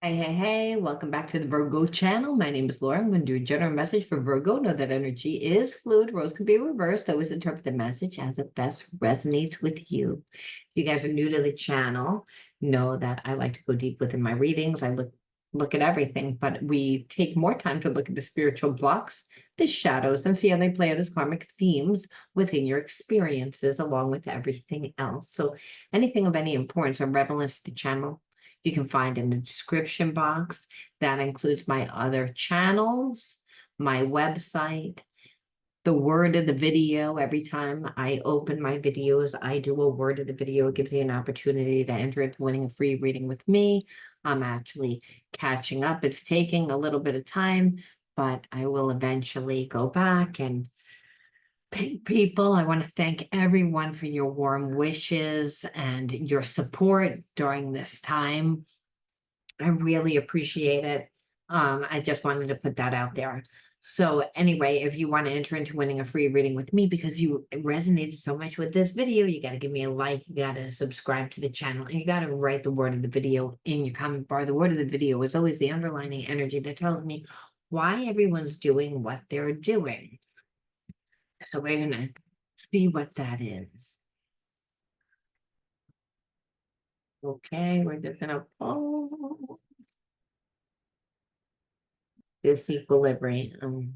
Hey, welcome back to the Virgo channel. My name is Laura. I'm going to do a general message for Virgo. Know that energy is fluid. Roles can be reversed. Always interpret the message as it best resonates with you. If you guys are new to the channel, know that I like to go deep within my readings. I look at everything, but we take more time to look at the spiritual blocks, the shadows, and see how they play out as karmic themes within your experiences, along with everything else. So anything of any importance or relevance to the channel, you can find in the description box. That includes my other channels, my website, the word of the video. Every time I open my videos, I do a word of the video. It gives you an opportunity to enter into winning a free reading with me. I'm actually catching up. It's taking a little bit of time, but I will eventually go back and thank people. I want to thank everyone for your warm wishes and your support during this time. I really appreciate it. I just wanted to put that out there. So anyway, if you want to enter into winning a free reading with me because you resonated so much with this video, you got to give me a like, you got to subscribe to the channel, and you got to write the word of the video in your comment bar. The word of the video is always the underlining energy that tells me why everyone's doing what they're doing. So we're going to see what that is. Okay, we're just going to pull disequilibrium.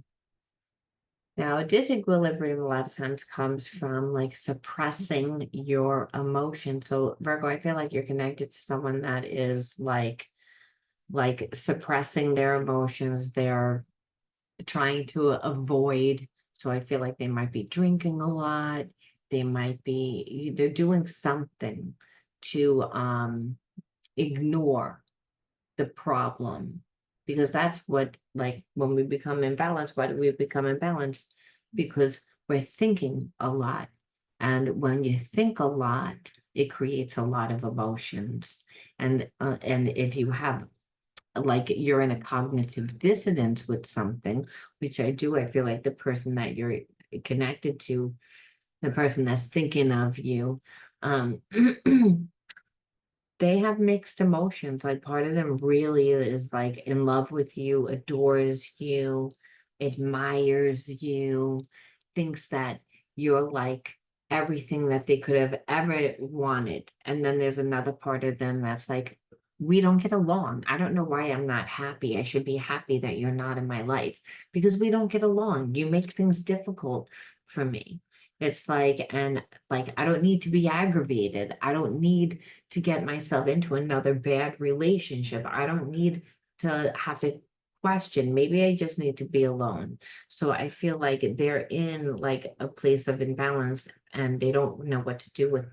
Now, disequilibrium a lot of times comes from like suppressing your emotion. So Virgo, I feel like you're connected to someone that is like suppressing their emotions. They're trying to avoid. So I feel like they might be drinking a lot. They're doing something to ignore the problem, because that's what, like, when we become imbalanced, why do we become imbalanced? Because we're thinking a lot, and when you think a lot, it creates a lot of emotions. And if you have, like, you're in a cognitive dissonance with something, which I do, I feel like the person that you're connected to, the person that's thinking of you, um they have mixed emotions. Like, part of them really is like in love with you, adores you, admires you, thinks that you're like everything that they could have ever wanted. And then there's another part of them that's like, we don't get along. I don't know why I'm not happy. I should be happy that you're not in my life because we don't get along. You make things difficult for me. It's like, and like, I don't need to be aggravated. I don't need to get myself into another bad relationship. I don't need to have to question. Maybe I just need to be alone. So I feel like they're in like a place of imbalance and they don't know what to do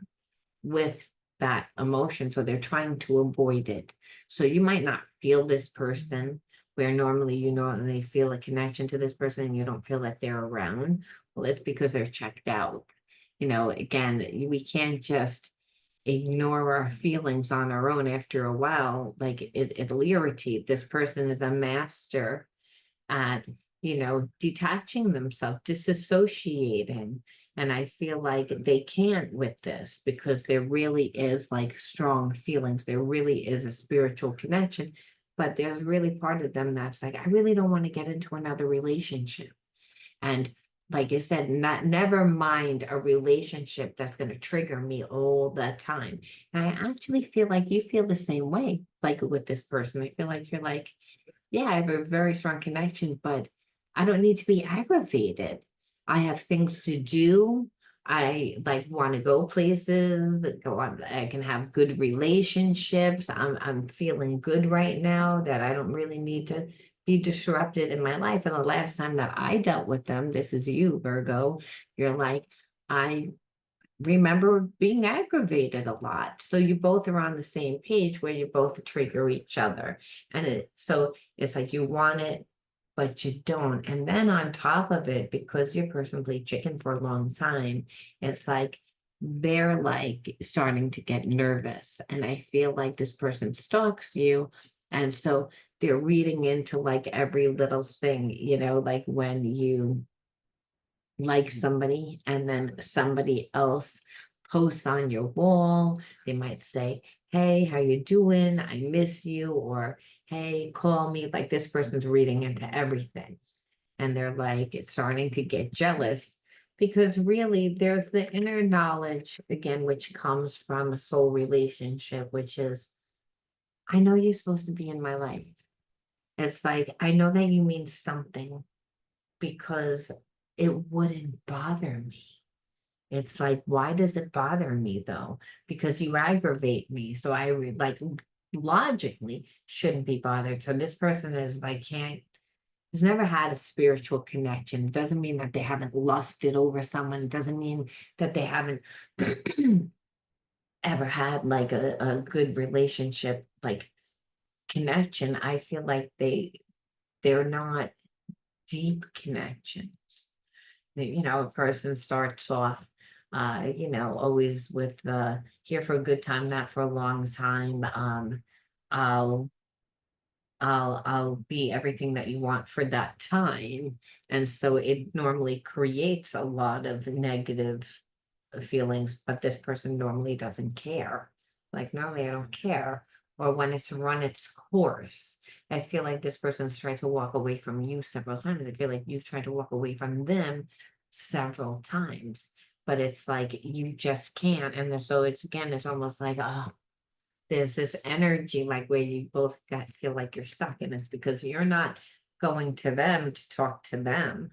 with that emotion. So they're trying to avoid it. So you might not feel this person where normally you know they feel a connection to this person and you don't feel that they're around. Well, it's because they're checked out. Again, we can't just ignore our feelings on our own. After a while, like, it'll irritate. This person is a master at, detaching themselves, disassociating. And I feel like they can't with this because there really is like strong feelings. There really is a spiritual connection, but there's really part of them that's like, I really don't want to get into another relationship. And like I said, never mind a relationship that's going to trigger me all the time. And I actually feel like you feel the same way, like with this person. I feel like you're like, yeah, I have a very strong connection, but I don't need to be aggravated. I have things to do. I like want to go places, go on. I can have good relationships. I'm feeling good right now that I don't really need to be disrupted in my life. And the last time that I dealt with them, this is you, Virgo, you're like, I remember being aggravated a lot. So you both are on the same page where you both trigger each other. So it's like you want it, but you don't. And then on top of it, because your person played chicken for a long time, it's like they're like starting to get nervous. And I feel like this person stalks you. And so they're reading into like every little thing, like when you like somebody and then somebody else posts on your wall, they might say, hey, how you doing? I miss you, or hey, call me. Like this person's reading into everything. And they're like, it's starting to get jealous because really there's the inner knowledge again, which comes from a soul relationship, which is, I know you're supposed to be in my life. It's like, I know that you mean something because it wouldn't bother me. It's like, why does it bother me though? Because you aggravate me. So like logically shouldn't be bothered. So this person is like, can't, has never had a spiritual connection. It doesn't mean that they haven't lusted over someone. It doesn't mean that they haven't ever had like a good relationship, like connection. I feel like they're not deep connections. A person starts off, always with here for a good time, not for a long time. I'll I'll be everything that you want for that time. And so it normally creates a lot of negative feelings, but this person normally doesn't care. Like, normally I don't care. Or when it's run its course, I feel like this person's tried to walk away from you several times. I feel like you've tried to walk away from them several times, but it's like you just can't. And so it's again, it's almost like, oh, there's this energy like where you both got feel like you're stuck in this because you're not going to them to talk to them,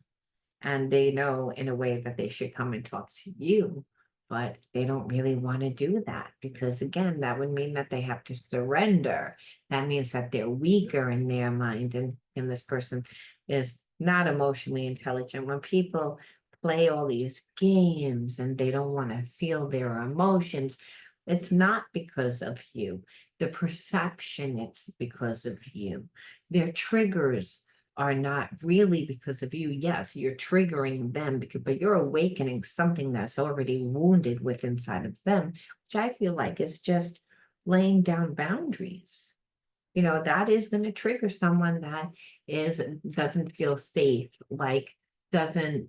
and they know in a way that they should come and talk to you, but they don't really want to do that because again that would mean that they have to surrender. That means that they're weaker in their mind, and this person is not emotionally intelligent. When people play all these games and they don't want to feel their emotions, it's not because of you. The perception, it's because of you. Their triggers are not really because of you. Yes, you're triggering them because, but you're awakening something that's already wounded with inside of them, which I feel like is just laying down boundaries. That is going to trigger someone that is doesn't feel safe, like doesn't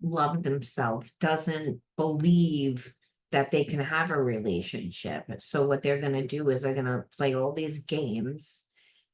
love themselves, doesn't believe that they can have a relationship. So what they're going to do is they're going to play all these games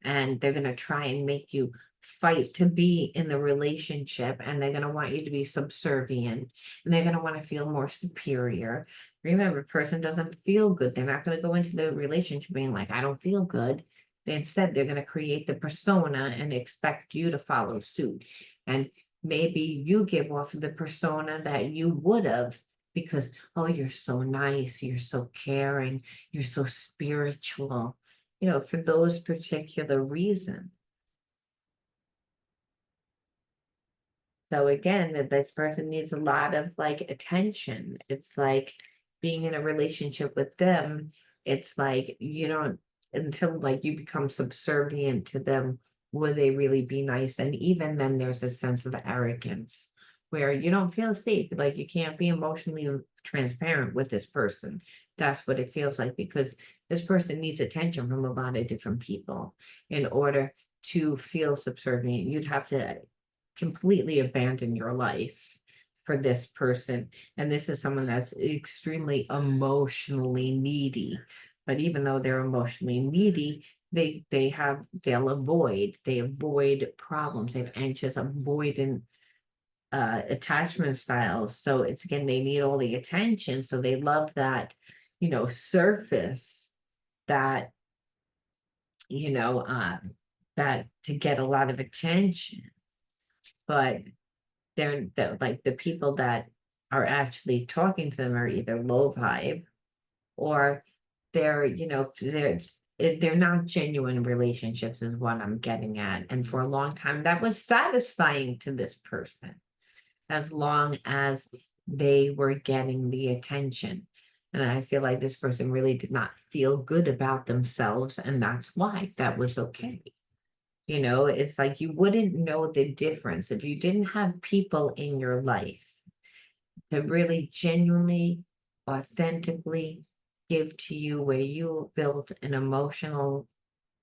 and they're going to try and make you fight to be in the relationship, and they're going to want you to be subservient, and they're going to want to feel more superior. Remember, a person doesn't feel good. They're not going to go into the relationship being like, I don't feel good. Instead, they're going to create the persona and expect you to follow suit. And maybe you give off the persona that you would have because, oh, you're so nice, you're so caring, you're so spiritual, for those particular reasons. So again, that this person needs a lot of like attention. It's like being in a relationship with them. It's like you don't until like you become subservient to them, will they really be nice? And even then there's a sense of arrogance where you don't feel safe. Like you can't be emotionally transparent with this person. That's what it feels like because this person needs attention from a lot of different people in order to feel subservient. You'd have to completely abandon your life for this person. And this is someone that's extremely emotionally needy. But even though they're emotionally needy, they avoid problems. They have anxious avoidant attachment styles. So it's again, they need all the attention. So they love that, surface that, you know, um, that to get a lot of attention. But like the people that are actually talking to them are either low vibe or they're they're not genuine relationships is what I'm getting at. And for a long time that was satisfying to this person as long as they were getting the attention. And I feel like this person really did not feel good about themselves, and that's why that was okay. It's like you wouldn't know the difference if you didn't have people in your life to really genuinely, authentically give to you where you build an emotional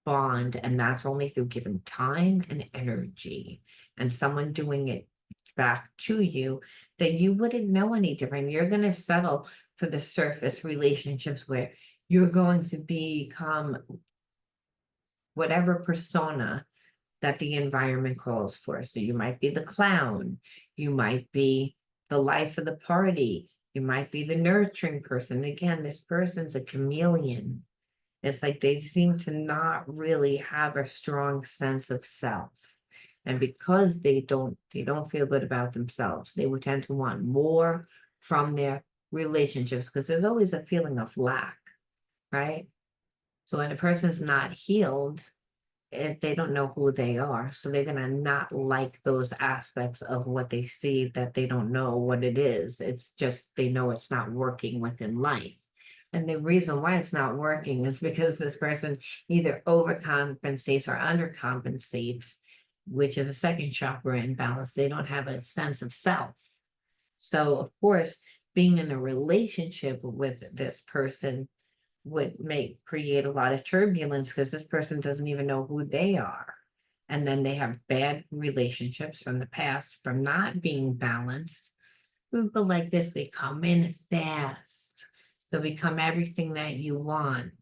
bond, and that's only through giving time and energy and someone doing it back to you, that you wouldn't know any different. You're going to settle for the surface relationships where you're going to become whatever persona that the environment calls for. So you might be the clown, you might be the life of the party, you might be the nurturing person. Again, this person's a chameleon. It's like they seem to not really have a strong sense of self. And because they don't feel good about themselves, they would tend to want more from their relationships because there's always a feeling of lack, right? So when a person's not healed, if they don't know who they are, so they're gonna not like those aspects of what they see that they don't know what it is. It's just they know it's not working within life. And the reason why it's not working is because this person either overcompensates or undercompensates, which is a second chakra imbalance. They don't have a sense of self. So, of course, being in a relationship with this person would make create a lot of turbulence because this person doesn't even know who they are. And then they have bad relationships from the past from not being balanced. People like this, they come in fast. They'll become everything that you want.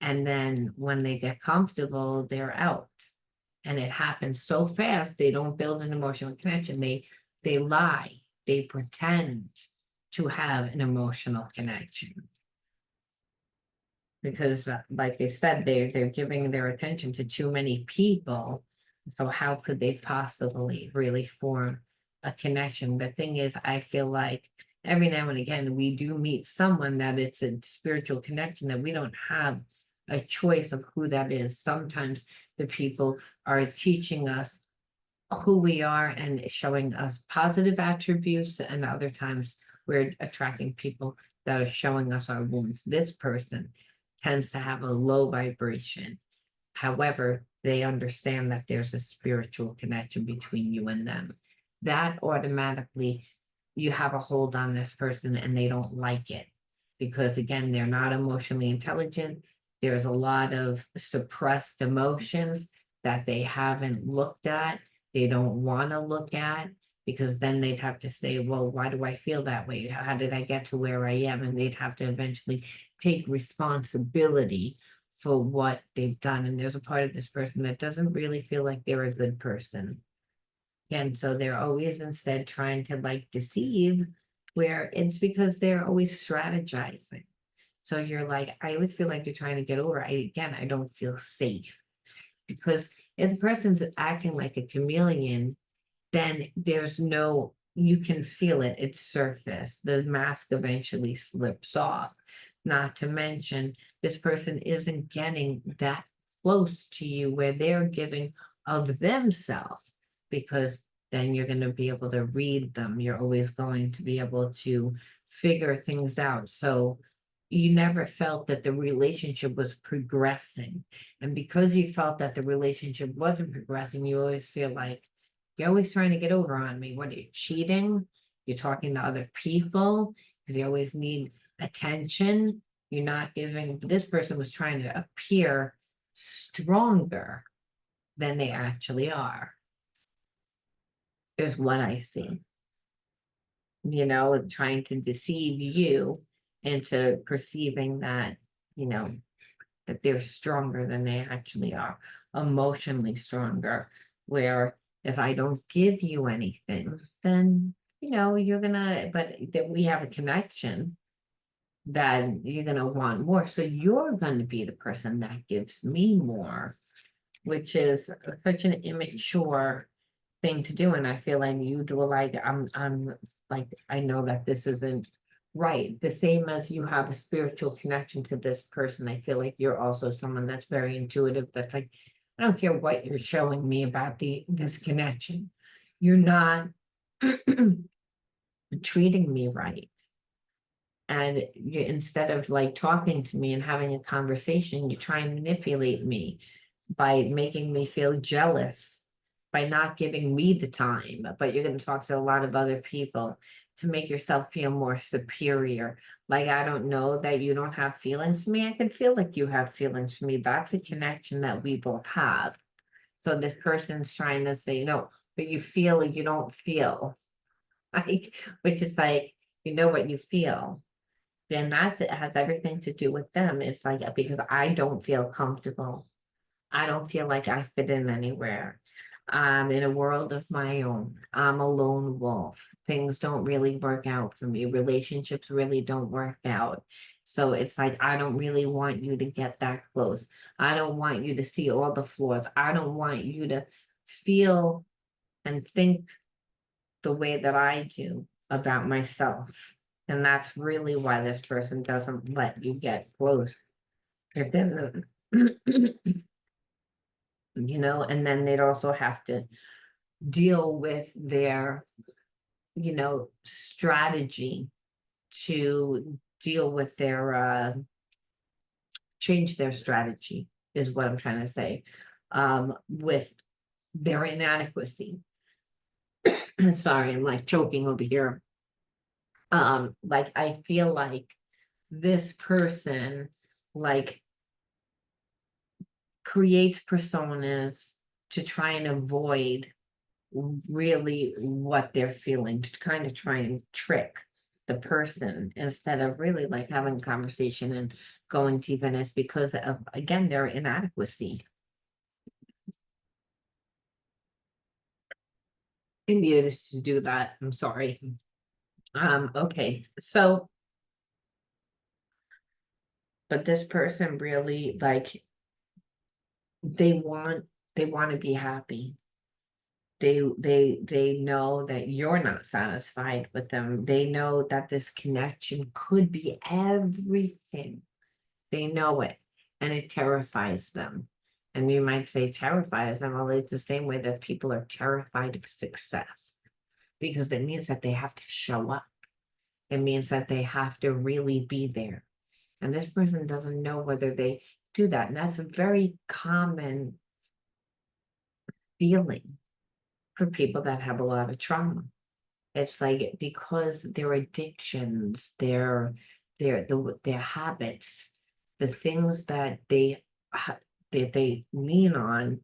And then when they get comfortable, they're out. And it happens so fast, they don't build an emotional connection. They lie, they pretend to have an emotional connection because like they said, they're giving their attention to too many people. So how could they possibly really form a connection? The thing is, I feel like every now and again we do meet someone that it's a spiritual connection that we don't have a choice of who that is. Sometimes the people are teaching us who we are and showing us positive attributes, and other times we're attracting people that are showing us our wounds. This person tends to have a low vibration. However, they understand that there's a spiritual connection between you and them. That automatically, you have a hold on this person and they don't like it because, again, they're not emotionally intelligent. There's a lot of suppressed emotions that they haven't looked at, they don't want to look at, because then they'd have to say, well, why do I feel that way? How did I get to where I am? And they'd have to eventually take responsibility for what they've done. And there's a part of this person that doesn't really feel like they're a good person. And so they're always instead trying to like deceive, where it's because they're always strategizing. So you're like, I always feel like you're trying to get over. I don't feel safe. Because if the person's acting like a chameleon, then there's no, you can feel it, it's surface. The mask eventually slips off. Not to mention, this person isn't getting that close to you where they're giving of themselves, because then you're going to be able to read them. You're always going to be able to figure things out. So you never felt that the relationship was progressing. And because you felt that the relationship wasn't progressing, you always feel like, you're always trying to get over on me. What are you, cheating? You're talking to other people because you always need attention. You're not giving. This person was trying to appear stronger than they actually are, is what I see. Trying to deceive you into perceiving that, you know, that they're stronger than they actually are, emotionally stronger. Where if I don't give you anything, then you're gonna, but that we have a connection, that you're gonna want more. So you're gonna be the person that gives me more, which is such an immature thing to do. And I feel like you do like I'm like, I know that this isn't right. The same as you have a spiritual connection to this person, I feel like you're also someone that's very intuitive. That's like, I don't care what you're showing me about this connection. You're not treating me right. And instead of like talking to me and having a conversation, you try and manipulate me by making me feel jealous, by not giving me the time, but you're going to talk to a lot of other people to make yourself feel more superior. Like, I don't know that you don't have feelings for me. I can feel like you have feelings for me. That's a connection that we both have. So this person's trying to say, no, but you feel like you don't feel, like, which is like, you know what you feel, And it has everything to do with them. It's like because I don't feel comfortable. I don't feel like I fit in anywhere. I'm in a world of my own. I'm a lone wolf. Things don't really work out for me. Relationships really don't work out. So it's like, I don't really want you to get that close. I don't want you to see all the flaws. I don't want you to feel and think the way that I do about myself. And that's really why this person doesn't let you get close. If then, and then they'd also have to deal with their, strategy to deal with their, change their strategy is what I'm trying to say, with their inadequacy. Sorry, I'm like choking over here. Like I feel like this person like creates personas to try and avoid really what they're feeling, to kind of try and trick the person instead of really like having a conversation and going deep in it because of again their inadequacy. I needed to do that. I'm sorry. Okay. So, but this person really like they want they want to be happy. They know that you're not satisfied with them. They know that this connection could be everything. They know it, and it terrifies them. And you might say terrifies them, well, it's the same way that people are terrified of success, because it means that they have to show up. It means that they have to really be there. And this person doesn't know whether they do that. And that's a very common feeling for people that have a lot of trauma. It's like because their addictions, their habits, the things that they lean on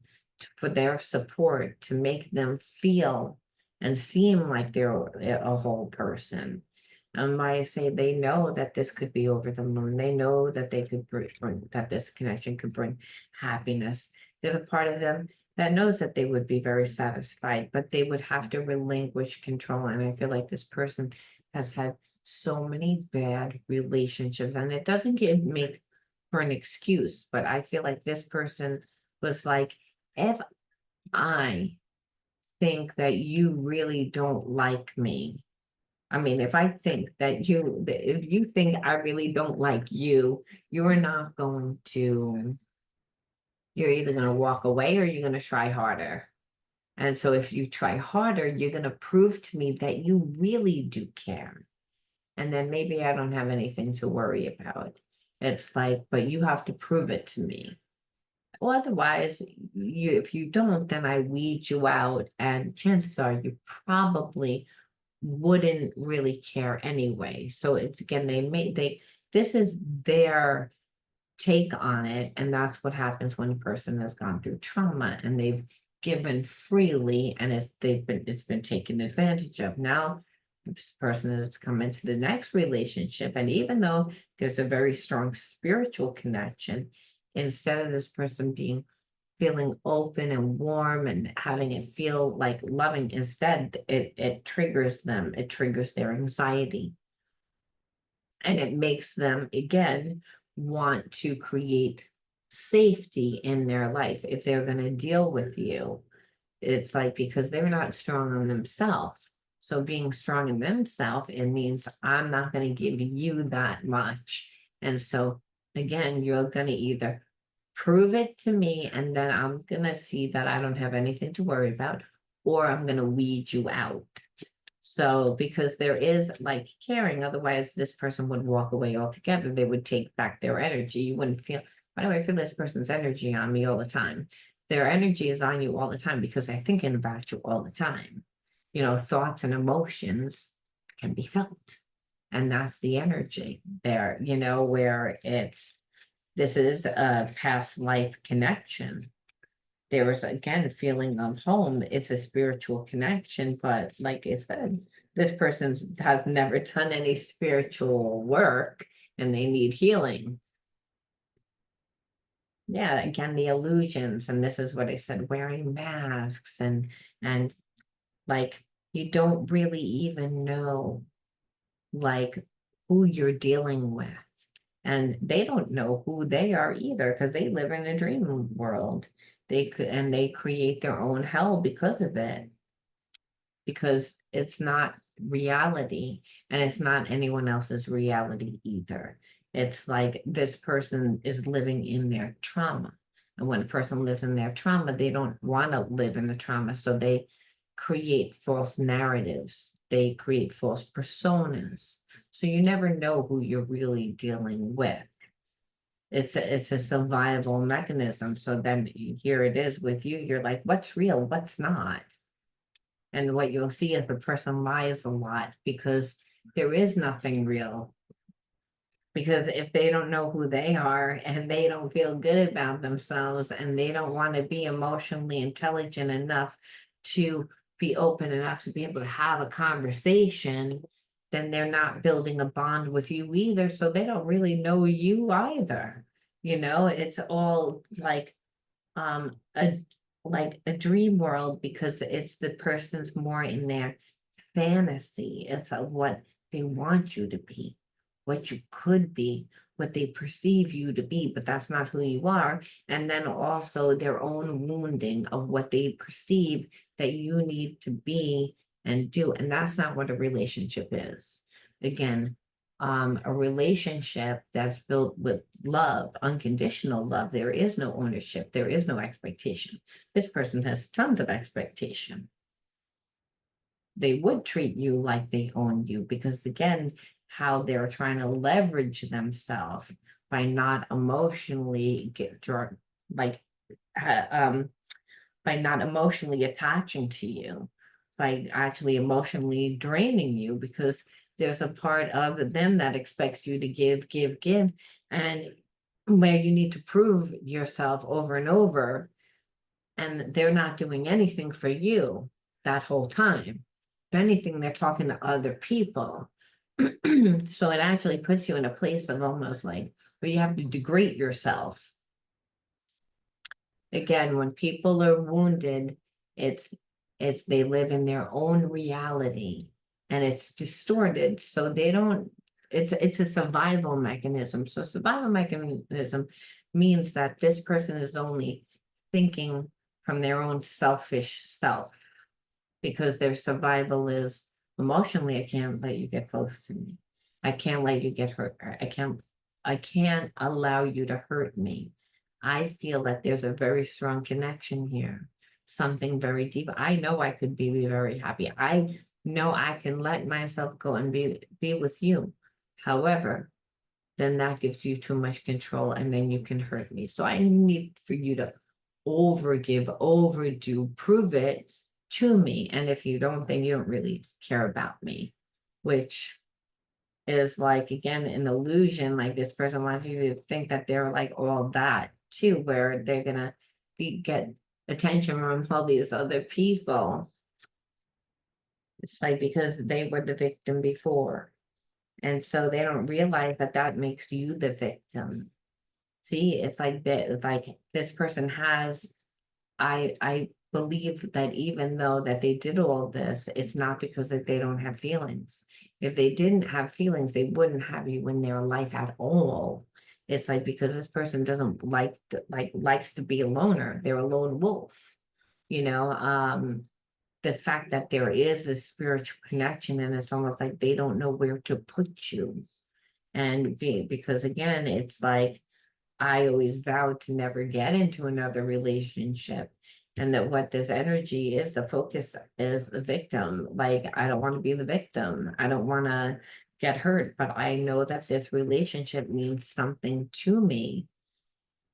for their support to make them feel and seem like they're a whole person. And I say they know that this could be over the moon. They know that they could bring that this connection could bring happiness. There's a part of them that knows that they would be very satisfied, but they would have to relinquish control. And I feel like this person has had so many bad relationships, and it doesn't make for an excuse, but I feel like this person was like, if I think that you really don't like me, I mean, if I think if you think I really don't like you, you're not going to, you're either going to walk away or you're going to try harder. And so if you try harder, you're going to prove to me that you really do care. And then maybe I don't have anything to worry about. It's like, but you have to prove it to me. Or otherwise, if you don't, then I weed you out. And chances are you probably wouldn't really care anyway. So it's again, this is their take on it, and that's what happens when a person has gone through trauma and they've given freely and it's been taken advantage of. Now this person has come into the next relationship, and even though there's a very strong spiritual connection, instead of this person being feeling open and warm and having it feel like loving, instead it triggers them, it triggers their anxiety, and it makes them again want to create safety in their life if they're going to deal with you. It's like because they're not strong on themselves. So being strong in themselves, it means I'm not going to give you that much. And so again, you're going to either prove it to me and then I'm going to see that I don't have anything to worry about, or I'm going to weed you out. So, because there is like caring, otherwise this person would walk away altogether. They would take back their energy. You wouldn't feel, why do I feel this person's energy on me all the time? Their energy is on you all the time because they're thinking about you all the time. Thoughts and emotions can be felt. And that's the energy there, where this is a past life connection. There is again a feeling of home. It's a spiritual connection, but like I said, this person has never done any spiritual work. and they need healing. Yeah, again, the illusions, and this is what I said, wearing masks and like you don't really even know like who you're dealing with. And they don't know who they are either because they live in a dream world. They could and they create their own hell because of it, because it's not reality and it's not anyone else's reality either. It's like this person is living in their trauma. And when a person lives in their trauma, they don't want to live in the trauma. So they create false narratives, they create false personas. So you never know who you're really dealing with. It's a survival mechanism. So then here it is with you. You're like, what's real? What's not? And what you'll see is the person lies a lot because there is nothing real. Because if they don't know who they are and they don't feel good about themselves and they don't want to be emotionally intelligent enough to be open enough to be able to have a conversation, then they're not building a bond with you either. So they don't really know you either. It's all a like a dream world because it's the person's more in their fantasy. It's of what they want you to be, what you could be, what they perceive you to be, but that's not who you are. And then also their own wounding of what they perceive that you need to be and do. And that's not what a relationship is. Again, a relationship that's built with love, unconditional love, there is no ownership, there is no expectation. This person has tons of expectation. They would treat you like they own you because again, how they're trying to leverage themselves by not emotionally get drunk, like by not emotionally attaching to you, by actually emotionally draining you because there's a part of them that expects you to give, give, give, and where you need to prove yourself over and over, and they're not doing anything for you that whole time. If anything, they're talking to other people. So it actually puts you in a place of almost like where you have to degrade yourself. Again, when people are wounded, it's it's they live in their own reality and it's distorted. So they don't, it's a survival mechanism. So survival mechanism means that this person is only thinking from their own selfish self because their survival is emotionally, I can't let you get close to me. I can't let you get hurt. I can't allow you to hurt me. I feel that there's a very strong connection here, something very deep. I know I could be very happy. I know I can let myself go and be with you. However, then that gives you too much control and then you can hurt me. So I need for you to overgive, overdo, prove it to me. And if you don't, then you don't really care about me, which is like, again, an illusion. Like this person wants you to think that they're like all that too, where they're gonna get attention from all these other people. It's like because they were the victim before. And so they don't realize that that makes you the victim. See, it's like that, it's like this person has, I believe that even though that they did all this, it's not because that they don't have feelings. If they didn't have feelings, they wouldn't have you in their life at all. It's like because this person doesn't likes to be a loner. They're a lone wolf. You know, the fact that there is a spiritual connection and it's almost like they don't know where to put you. And because again, it's like I always vowed to never get into another relationship. And that what this energy is, the focus is the victim. Like, I don't want to be the victim. I don't want to get hurt, but I know that this relationship means something to me.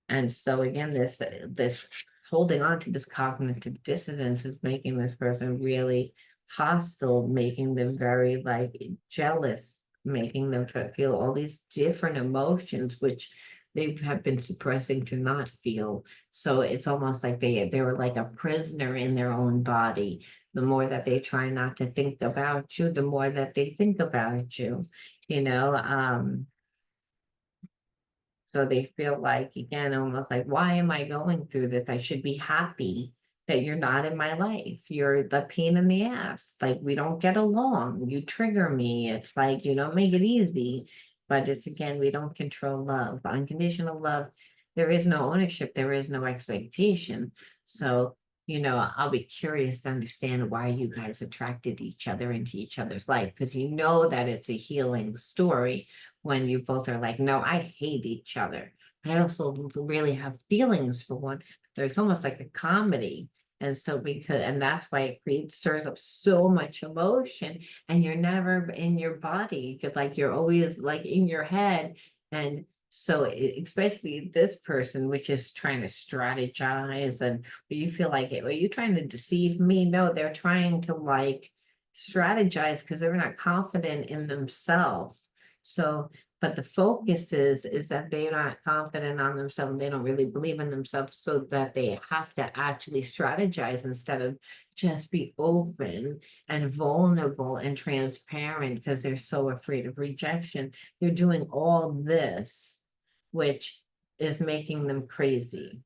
And so again, this holding on to this cognitive dissonance is making this person really hostile, making them very like jealous, making them feel all these different emotions, which they have been suppressing to not feel. So it's almost like they were like a prisoner in their own body. The more that they try not to think about you, the more that they think about you, you know. So they feel like, again, almost like, why am I going through this? I should be happy that you're not in my life. You're the pain in the ass. Like, we don't get along. You trigger me. It's like, you don't make it easy. But it's, again, we don't control love. Unconditional love, there is no ownership, there is no expectation. So, I'll be curious to understand why you guys attracted each other into each other's life, because you know that it's a healing story when you both are like, no, I hate each other. But I also really have feelings for one. There's almost like a comedy. And so and that's why it creates, stirs up so much emotion, and you're never in your body. You're always like in your head. And so especially this person, which is trying to strategize, and you feel like, are you trying to deceive me? No, they're trying to like strategize because they're not confident in themselves. So, but the focus is that they're not confident on themselves. They don't really believe in themselves, so that they have to actually strategize instead of just be open and vulnerable and transparent, because they're so afraid of rejection. They're doing all this, which is making them crazy.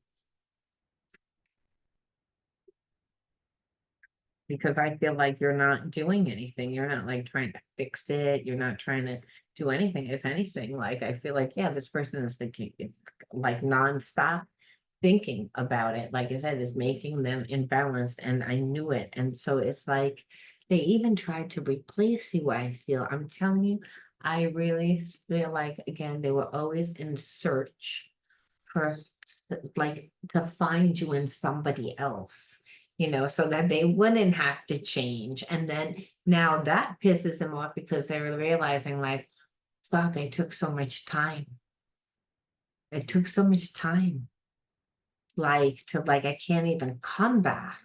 Because I feel like you're not doing anything. You're not like trying to fix it. You're not trying to do anything. If anything, like I feel like, yeah, this person is thinking, it's like nonstop thinking about it. Like I said, is making them imbalanced, and I knew it. And so it's like they even tried to replace you. I feel, I'm telling you, I really feel like, again, they were always in search for like to find you in somebody else, so that they wouldn't have to change. And then now that pisses them off, because they're realizing like, fuck, I took so much time. It took so much time, like to like I can't even come back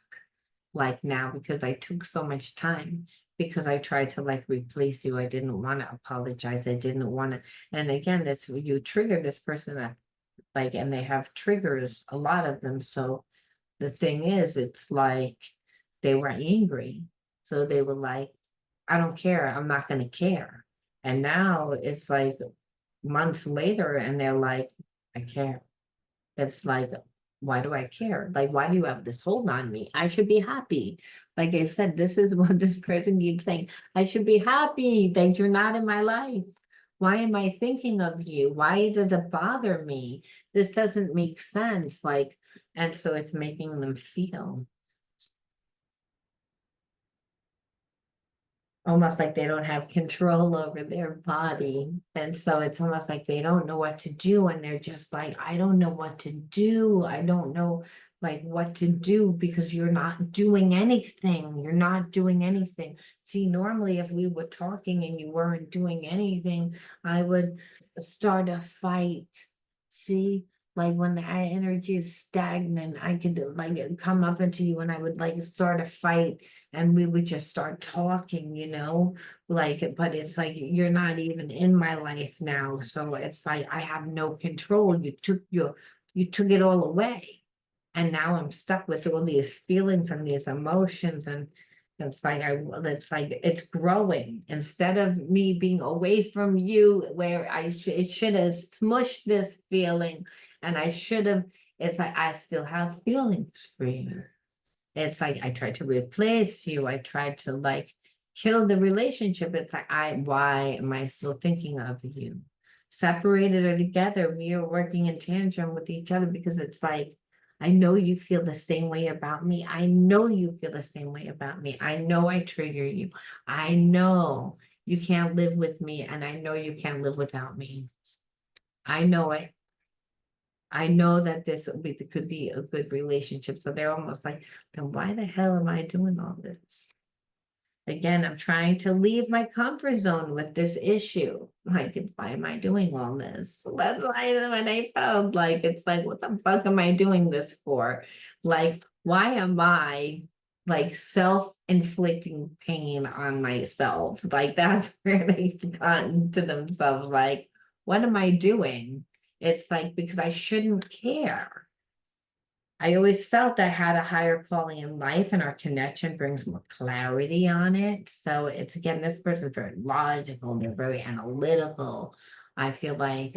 like now, because I took so much time, because I tried to like replace you. I didn't want to apologize. I didn't want to. And again, that's, you trigger this person that like, and they have triggers, a lot of them. So the thing is, it's like they were angry. So they were like, I don't care. I'm not going to care. And now it's like months later, and they're like, I care. It's like, why do I care? Like, why do you have this hold on me? I should be happy. Like I said, this is what this person keeps saying. I should be happy that you're not in my life. Why am I thinking of you? Why does it bother me? This doesn't make sense. Like, and so it's making them feel almost like they don't have control over their body. And so it's almost like they don't know what to do. And they're just like, I don't know what to do. I don't know like what to do, because you're not doing anything. You're not doing anything. See, normally if we were talking and you weren't doing anything, I would start a fight. See? Like when the energy is stagnant, I could like come up into you, and I would like start a fight, and we would just start talking, like, but it's like you're not even in my life now. So it's like I have no control. You took it all away. And now I'm stuck with all these feelings and these emotions. And it's like it's growing. Instead of me being away from you, where it should have smushed this feeling, and I should have, it's like I still have feelings for you. It's like I tried to replace you. I tried to like kill the relationship. It's like, why am I still thinking of you? Separated or together, we are working in tandem with each other, because it's like, I know you feel the same way about me. I know you feel the same way about me. I know I trigger you. I know you can't live with me, and I know you can't live without me. I know it. I know that could be a good relationship. So they're almost like, then why the hell am I doing all this? Again, I'm trying to leave my comfort zone with this issue. Like, why am I doing all this? So that's why when I felt like, it's like, what the fuck am I doing this for? Like, why am I like self-inflicting pain on myself? Like, that's where they've gotten to themselves. Like, what am I doing? It's like, because I shouldn't care. I always felt I had a higher calling in life, and our connection brings more clarity on it. So it's, again, this person's very logical, they're very analytical. I feel like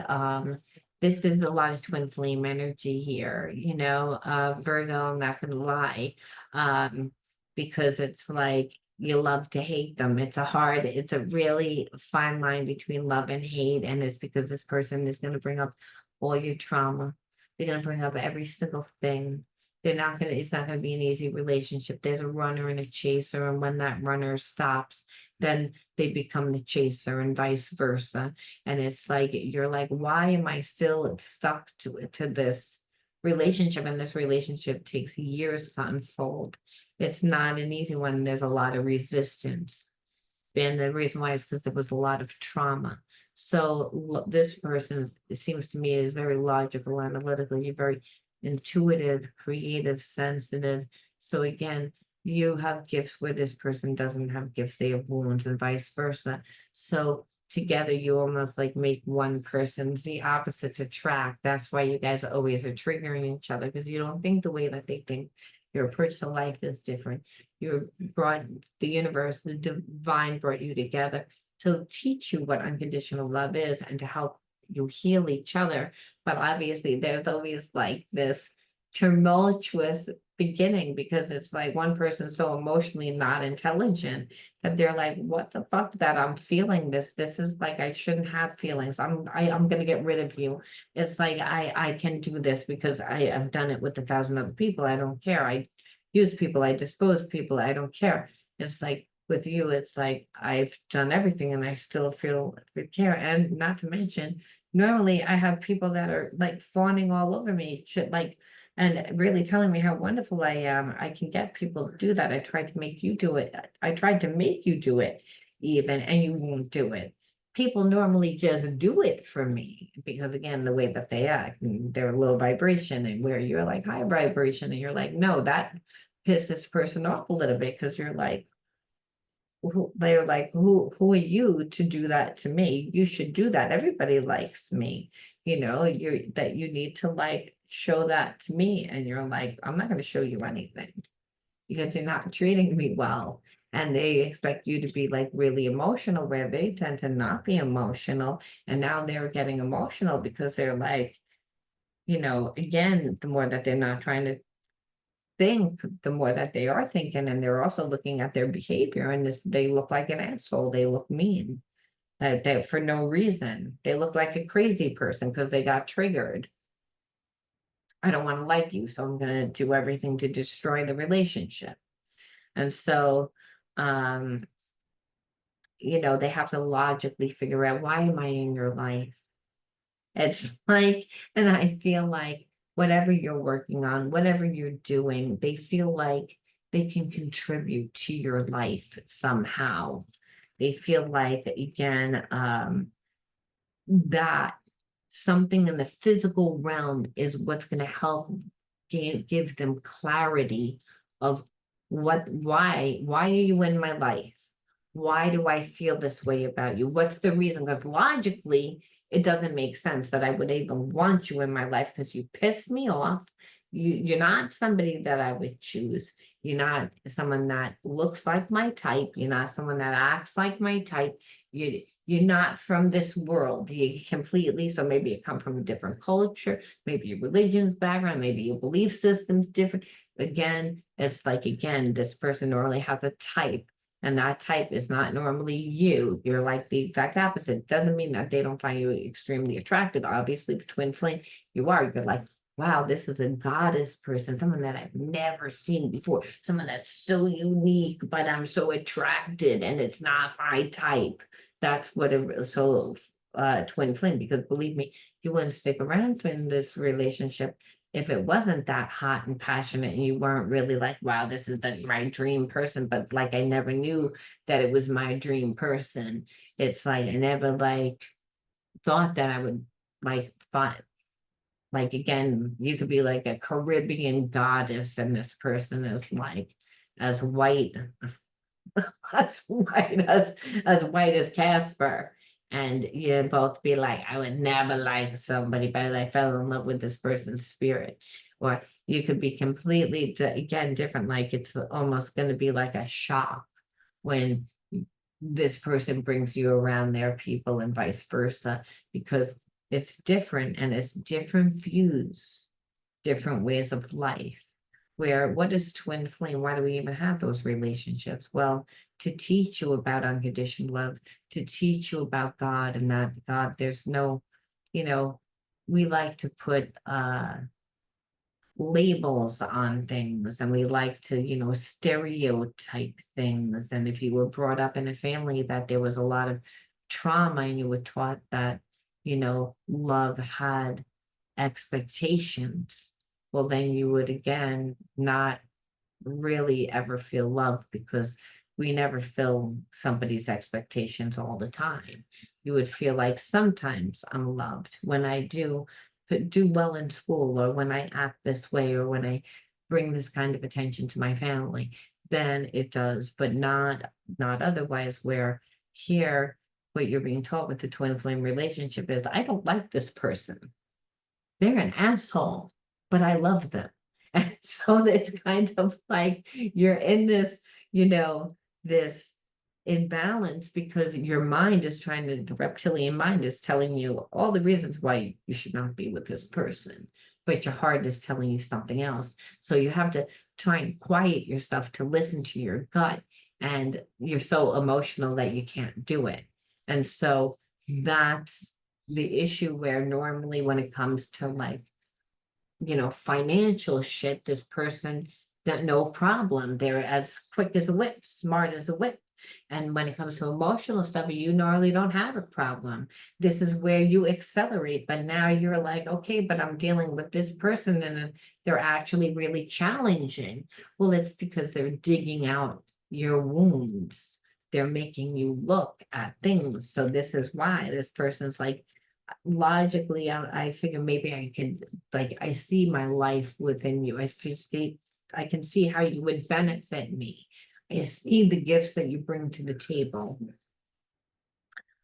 this is a lot of twin flame energy here, Virgo, I'm not gonna lie. Um, because it's like you love to hate them. It's a really fine line between love and hate, and it's because this person is gonna bring up all your trauma. They're gonna bring up every single thing. It's not gonna be an easy relationship. There's a runner and a chaser, and when that runner stops, then they become the chaser and vice versa. And it's like you're like, why am I still stuck to this relationship? And this relationship takes years to unfold. It's not an easy one. There's a lot of resistance. And the reason why is because there was a lot of trauma. So this person, it seems to me, is very logical, analytical. You're very intuitive, creative, sensitive. So again, you have gifts where this person doesn't have gifts. They have wounds and vice versa. So together you almost like make one person. The opposites attract. That's why you guys always are triggering each other, because you don't think the way that they think. Your approach to life is different. You're brought the universe, the divine brought you together to teach you what unconditional love is and to help you heal each other. But obviously, there's always like this tumultuous beginning, because it's like one person's so emotionally not intelligent that they're like, what the fuck that I'm feeling this. This is like I shouldn't have feelings. I'm gonna get rid of you. It's like I can do this because I have done it with 1,000 other people. I don't care. I use people, I dispose people, I don't care. It's like with you, it's like I've done everything and I still feel care. And not to mention, normally I have people that are like fawning all over me, shit, like, and really telling me how wonderful I am. I can get people to do that. I tried to make you do it. I tried to make you do it even, and you won't do it. People normally just do it for me because again, the way that they act, they're low vibration, and where you're like high vibration, and you're like, no, that piss this person off a little bit, because you're like, they're like, who are you to do that to me? You should do that. Everybody likes me, that you need to like show that to me. And you're like, I'm not going to show you anything because you're not treating me well. And they expect you to be like really emotional, where they tend to not be emotional. And now they're getting emotional because they're like, again, the more that they're not trying to think, the more that they are thinking, and they're also looking at their behavior, and they look like an asshole. They look mean. That they for no reason. They look like a crazy person because they got triggered. I don't want to like you, so I'm gonna do everything to destroy the relationship. And so, um, they have to logically figure out, why am I in your life? It's like, and I feel like whatever you're working on, whatever you're doing, they feel like they can contribute to your life somehow. They feel like, again, that something in the physical realm is what's going to help give them clarity of why are you in my life? Why do I feel this way about you? What's the reason? Because logically, it doesn't make sense that I would even want you in my life, because you piss me off. You're not somebody that I would choose. You're not someone that looks like my type. You're not someone that acts like my type. You're not from this world. You completely, so maybe you come from a different culture, maybe your religion's background, maybe your belief system's different. Again, it's like, again, this person normally has a type, and that type is not normally you. You're like the exact opposite. Doesn't mean that they don't find you extremely attractive. Obviously, the twin flame, you're like, wow, this is a goddess person, someone that I've never seen before, someone that's so unique, but I'm so attracted, and it's not my type. That's what twin flame, because believe me, you wouldn't stick around in this relationship if it wasn't that hot and passionate, and you weren't really like, wow, this is my dream person. But like, I never knew that it was my dream person. It's like I never like thought that I would like find, like, again, you could be like a Caribbean goddess, and this person is like as white as white as Casper. And you both be like, I would never like somebody, but I fell in love with this person's spirit. Or you could be completely, again, different. Like, it's almost going to be like a shock when this person brings you around their people, and vice versa, because It's different, and it's different views, different ways of life. Where what is twin flame? Why do we even have those relationships? Well, to teach you about unconditional love, to teach you about God, and that God, there's no, you know, we like to put labels on things, and we like to, stereotype things. And if you were brought up in a family that there was a lot of trauma, and you were taught that, love had expectations, well, then you would again not really ever feel loved, because we never fill somebody's expectations all the time. You would feel like sometimes I'm loved when I do well in school, or when I act this way, or when I bring this kind of attention to my family, then it does, but not otherwise. Where here, what you're being taught with the twin flame relationship is, I don't like this person, they're an asshole, but I love them. And so it's kind of like you're in this, this imbalance, because your mind is trying to, the reptilian mind is telling you all the reasons why you should not be with this person, but your heart is telling you something else. So you have to try and quiet yourself to listen to your gut, and you're so emotional that you can't do it. And so that's the issue, where normally when it comes to like, financial shit, this person, that no problem. They're as quick as a whip, smart as a whip. And when it comes to emotional stuff, you normally don't have a problem. This is where you accelerate. But now you're like, okay, but I'm dealing with this person, and they're actually really challenging. Well, it's because they're digging out your wounds. They're making you look at things. So this is why this person's like, logically, I figure maybe I can, like, I see my life within you. I can see how you would benefit me. I see the gifts that you bring to the table.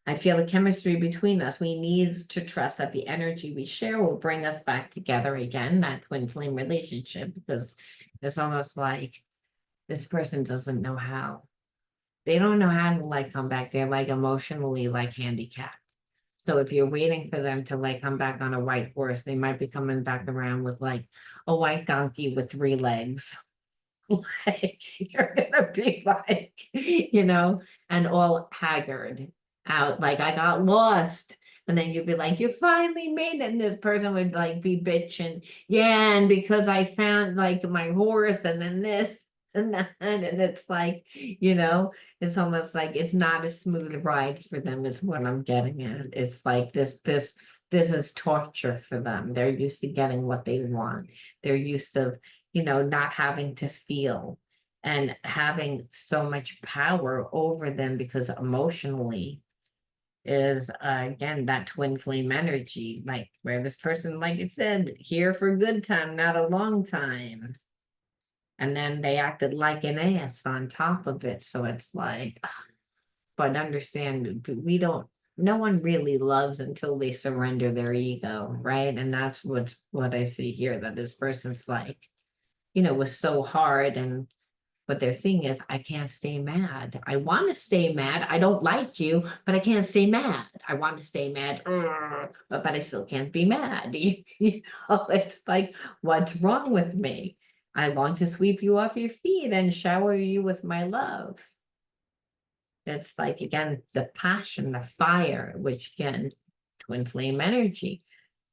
I feel the chemistry between us. We need to trust that the energy we share will bring us back together again, that twin flame relationship, because it's almost like this person doesn't know how. They don't know how to like come back. They're like emotionally like handicapped. So if you're waiting for them to like come back on a white horse, they might be coming back around with like a white donkey with 3 legs. Like you're gonna be like, and all haggard out, like I got lost. And then you'd be like, you finally made it. And this person would like be bitching, yeah, and because I found like my horse, and then this and that. And it's like, it's almost like it's not a smooth ride for them, is what I'm getting at. It's like this is torture for them. They're used to getting what they want. They're used to, not having to feel, and having so much power over them, because emotionally is again that twin flame energy, like where this person, like I said, here for a good time, not a long time. And then they acted like an ass on top of it. So it's like, but understand, no one really loves until they surrender their ego, right? And that's what I see here, that this person's like, was so hard. And what they're seeing is, I can't stay mad. I want to stay mad. I don't like you, but I can't stay mad. I want to stay mad, but I still can't be mad. It's like, what's wrong with me? I long to sweep you off your feet and shower you with my love. It's like, again, the passion, the fire, which again, twin flame energy,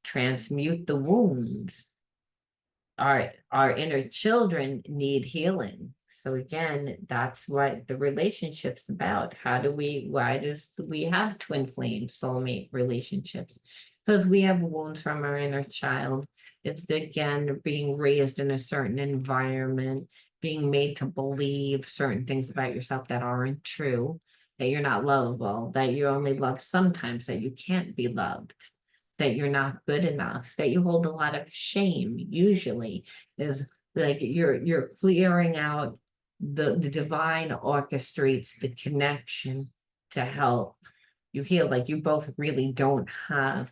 transmute the wounds. Our inner children need healing. So again, that's what the relationship's about. Why does we have twin flame soulmate relationships? Because we have wounds from our inner child. It's again being raised in a certain environment, being made to believe certain things about yourself that aren't true, that you're not lovable, that you're only loved sometimes, that you can't be loved, that you're not good enough, that you hold a lot of shame, usually is like you're clearing out. The divine orchestrates the connection to help you heal. Like you both really don't have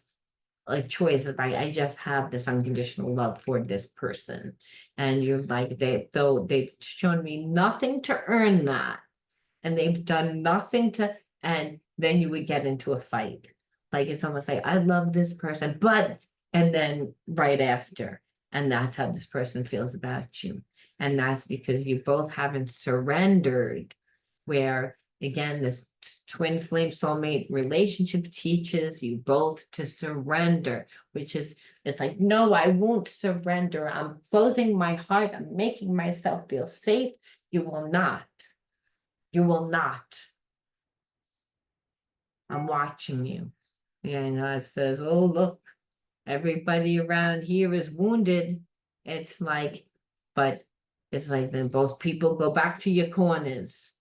a choice. If I just have this unconditional love for this person, and you're like, though they've shown me nothing to earn that, and they've done nothing to, and then you would get into a fight. Like it's almost like I love this person, but and then right after, and that's how this person feels about you. And that's because you both haven't surrendered, where again, this twin flame soulmate relationship teaches you both to surrender, which is it's like, no, I won't surrender. I'm closing my heart, I'm making myself feel safe. You will not. You will not. I'm watching you. Yeah, and God says, oh, look, everybody around here is wounded. It's like, but it's like then both people go back to your corners.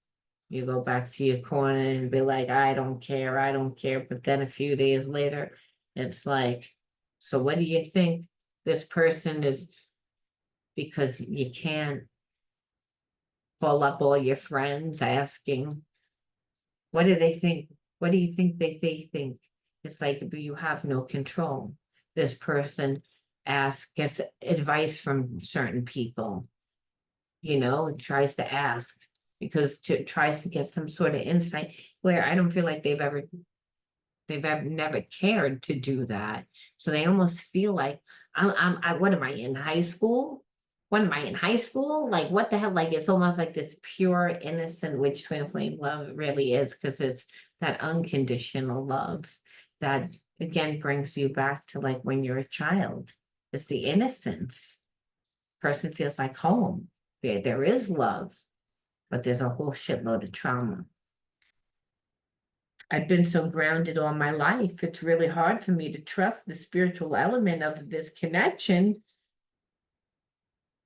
You go back to your corner and be like, I don't care, I don't care. But then a few days later, it's like, so what do you think this person is? Because you can't call up all your friends asking, what do they think? What do you think they think? It's like, but you have no control. This person gets advice from certain people, tries to ask because tries to get some sort of insight where I don't feel like they've never cared to do that. So they almost feel like what am I in high school? What am I in high school? Like what the hell? Like it's almost like this pure innocent, which twin flame love really is, because it's that unconditional love that again brings you back to like when you're a child. It's the innocence. Person feels like home. There is love, but there's a whole shitload of trauma. I've been so grounded all my life. It's really hard for me to trust the spiritual element of this connection.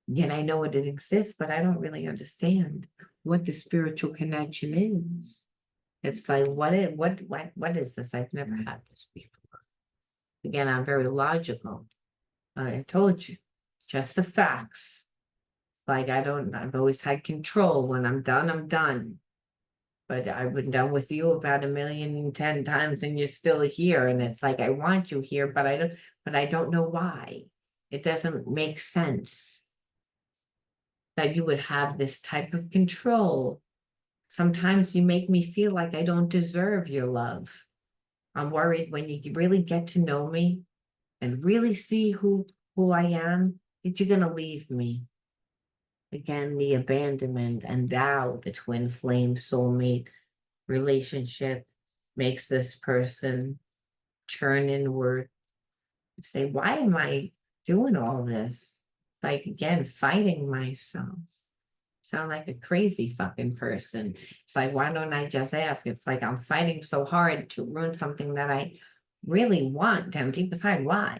Yet I know it exists, but I don't really understand what the spiritual connection is. It's like, what is this? I've never had this before. Again, I'm very logical. I told you, just the facts. Like I've always had control. When I'm done, I'm done. But I've been done with you about 1,010 times and you're still here. And it's like, I want you here, but I don't know why. It doesn't make sense that you would have this type of control. Sometimes you make me feel like I don't deserve your love. I'm worried when you really get to know me and really see who I am, that you're gonna leave me. Again, the abandonment and thou, the twin flame soulmate relationship makes this person turn inward, say, why am I doing all this? Like, again, fighting myself. Sound like a crazy fucking person. It's like, why don't I just ask? It's like I'm fighting so hard to ruin something that I really want down deep inside. Why?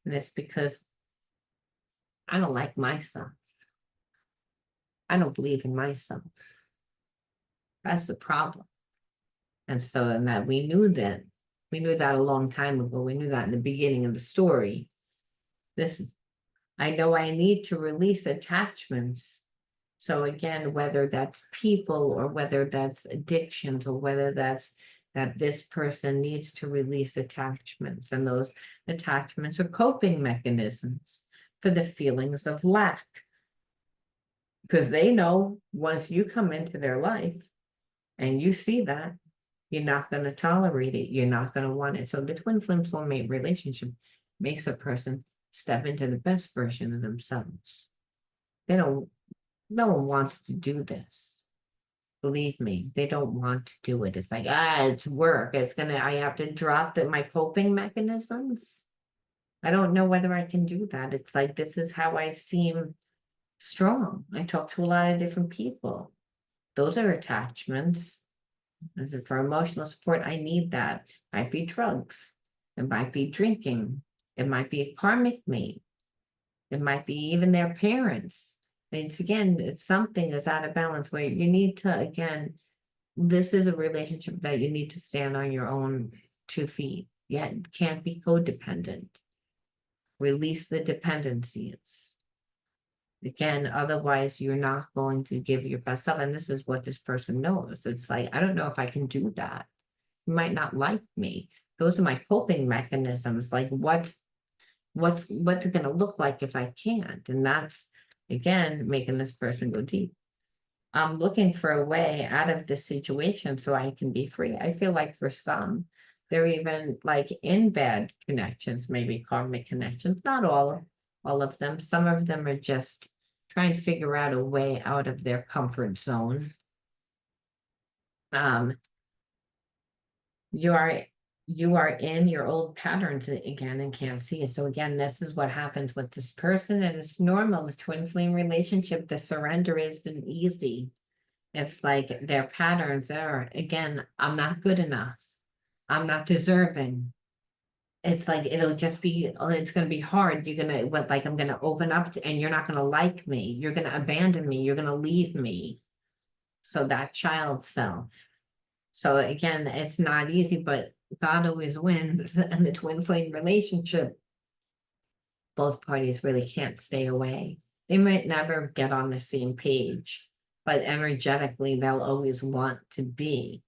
And it's because I don't like myself. I don't believe in myself. That's the problem. And so, and that we knew that. We knew that a long time ago. We knew that in the beginning of the story. I know I need to release attachments. So again, whether that's people or whether that's addictions or whether that's that this person needs to release attachments, and those attachments are coping mechanisms for the feelings of lack. Because they know once you come into their life and you see that, you're not going to tolerate it. You're not going to want it. So the twin flame soulmate relationship makes a person step into the best version of themselves. No one wants to do this. Believe me, they don't want to do it. It's like, it's work. I have to drop my coping mechanisms. I don't know whether I can do that. It's like, this is how I seem strong. I talk to a lot of different people. Those are attachments. For emotional support, I need that. It might be drugs. It might be drinking. It might be a karmic mate. It might be even their parents. It's something is out of balance where you need to, again, this is a relationship that you need to stand on your own 2 feet. Yet can't be codependent. Release the dependencies. Again, otherwise you're not going to give your best self. And this is what this person knows. It's like, I don't know if I can do that. You might not like me. Those are my coping mechanisms. Like what's it going to look like if I can't? And that's, again, making this person go deep. I'm looking for a way out of this situation so I can be free. I feel like for some, they're even like in bad connections, maybe karmic connections, not all of them. Some of them are just trying to figure out a way out of their comfort zone. Um, you are you are in your old patterns again and can't see it. So again, this is what happens with this person, and it's normal. The twin flame relationship, the surrender isn't easy. It's like their patterns are, again, I'm not good enough. I'm not deserving. It's like it'll just be, it's gonna be hard. You're gonna what like I'm gonna open up and you're not gonna like me. You're gonna abandon me, you're gonna leave me. So that child self. So again, it's not easy, but God always wins. And the twin flame relationship, both parties really can't stay away. They might never get on the same page, but energetically they'll always want to be.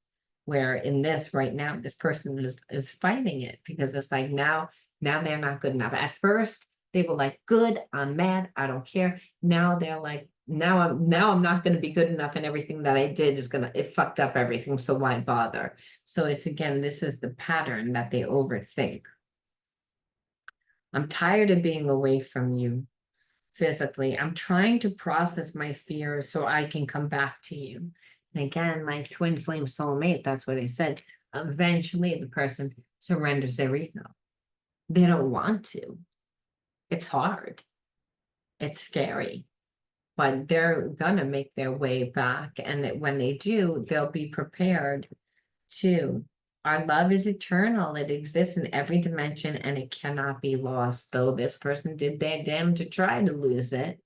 Where in this right now, this person is fighting it because it's like now they're not good enough. At first they were like, good, I'm mad, I don't care. Now they're like, now I'm not going to be good enough, and everything that I did is it fucked up everything, so why bother? So it's again, this is the pattern that they overthink. I'm tired of being away from you physically. I'm trying to process my fears so I can come back to you. And again, like twin flame soulmate, that's what I said. Eventually, the person surrenders their ego. They don't want to. It's hard. It's scary. But they're gonna make their way back. And when they do, they'll be prepared to. Our love is eternal. It exists in every dimension and it cannot be lost, though this person did their damn to try to lose it.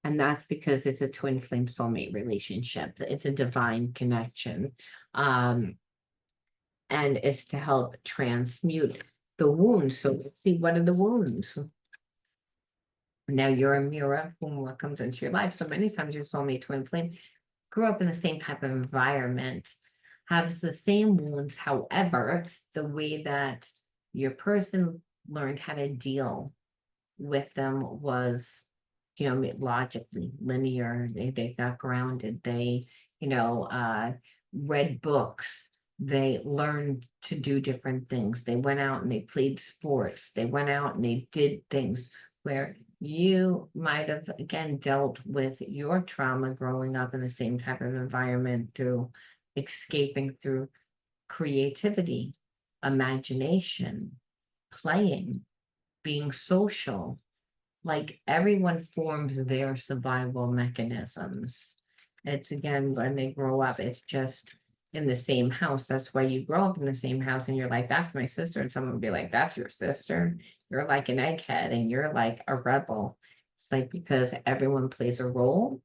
And that's because it's a twin flame soulmate relationship. It's a divine connection. And it's to help transmute the wounds. So let's see, what are the wounds? Now you're a mirror of what comes into your life. So many times your soulmate twin flame grew up in the same type of environment, has the same wounds. However, the way that your person learned how to deal with them was, logically linear. They got grounded. They, read books. They learned to do different things. They went out and they played sports. They went out and they did things where you might have again dealt with your trauma growing up in the same type of environment through escaping through creativity, imagination, playing, being social. Like everyone forms their survival mechanisms. It's again, when they grow up, it's just in the same house. That's why you grow up in the same house and you're like, that's my sister. And someone would be like, that's your sister. You're like an egghead and you're like a rebel. It's like because everyone plays a role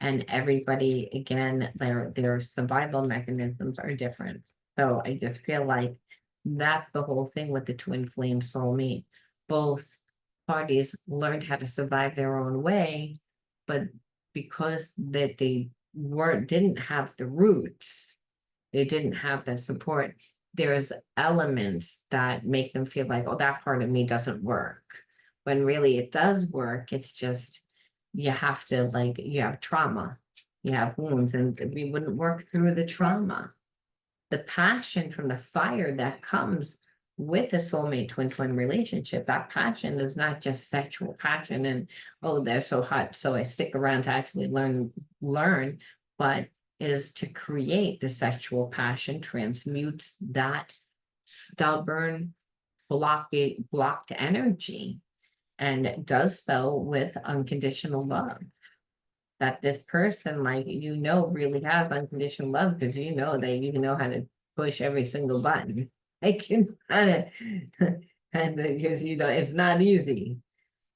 and everybody, again, their survival mechanisms are different. So I just feel like that's the whole thing with the twin flame soulmate. Both parties learned how to survive their own way, but because that they didn't have the roots, they didn't have the support, there's elements that make them feel like, oh, that part of me doesn't work. When really it does work, it's just you have to you have trauma, you have wounds, and we wouldn't work through the trauma. The passion from the fire that comes with a soulmate twin flame relationship, that passion is not just sexual passion and oh, they're so hot, so I stick around to actually learn, but is to create the sexual passion, transmutes that stubborn, blocked energy, and it does so with unconditional love. That this person, really has unconditional love because that you know how to push every single button. Like you know and because it's not easy.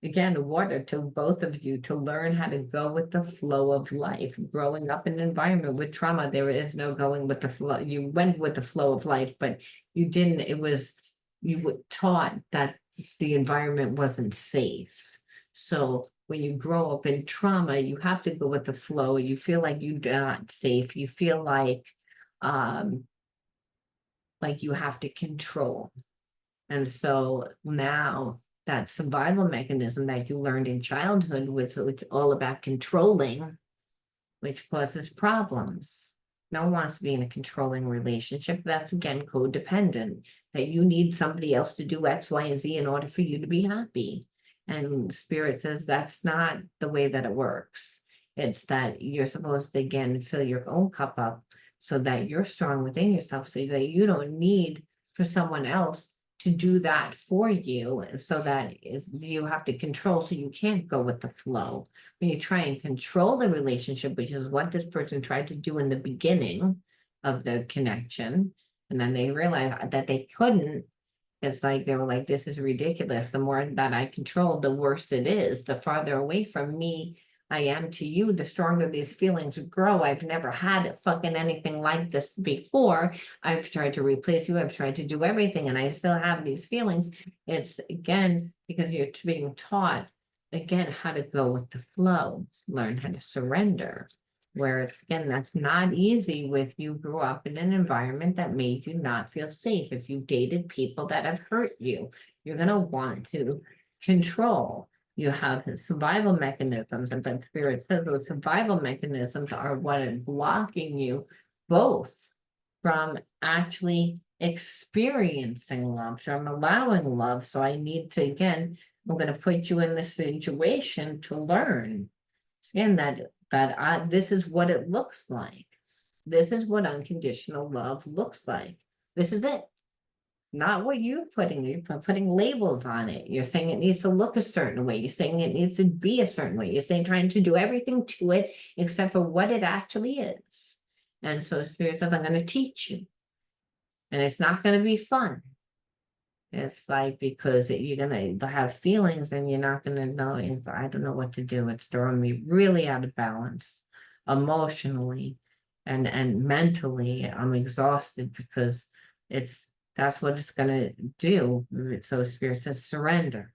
Again, water to both of you to learn how to go with the flow of life. Growing up in an environment with trauma, there is no going with the flow. You went with the flow of life, but you didn't. You were taught that the environment wasn't safe. So when you grow up in trauma, you have to go with the flow. You feel like you're not safe. You feel like you have to control. And so now that survival mechanism that you learned in childhood, which all about controlling, which causes problems. No one wants to be in a controlling relationship. That's again codependent, that you need somebody else to do X, Y, and Z in order for you to be happy. And spirit says that's not the way that it works. It's that you're supposed to again fill your own cup up so that you're strong within yourself, so that you don't need for someone else to do that for you, so that you have to control, so you can't go with the flow. When you try and control the relationship, which is what this person tried to do in the beginning of the connection, and then they realized that they couldn't, it's like they were like, this is ridiculous. The more that I control, the worse it is. The farther away from me I am to you, the stronger these feelings grow. I've never had fucking anything like this before. I've tried to replace you. I've tried to do everything, and I still have these feelings. It's again because you're being taught again how to go with the flow, learn how to surrender. Whereas again, that's not easy if you grew up in an environment that made you not feel safe. If you dated people that have hurt you, you're gonna want to control. You have survival mechanisms, and but spirit says those survival mechanisms are what is blocking you both from actually experiencing love, from allowing love. So I need to again, I'm gonna put you in this situation to learn. Again, this is what it looks like. This is what unconditional love looks like. This is it. Not what you're putting labels on it. You're saying it needs to look a certain way. You're saying it needs to be a certain way. You're saying trying to do everything to it except for what it actually is. And so Spirit says, I'm going to teach you. And it's not going to be fun. It's like because you're gonna have feelings and you're not gonna know. I don't know what to do. It's throwing me really out of balance, emotionally, and mentally. I'm exhausted because it's that's what it's gonna do. So Spirit says surrender.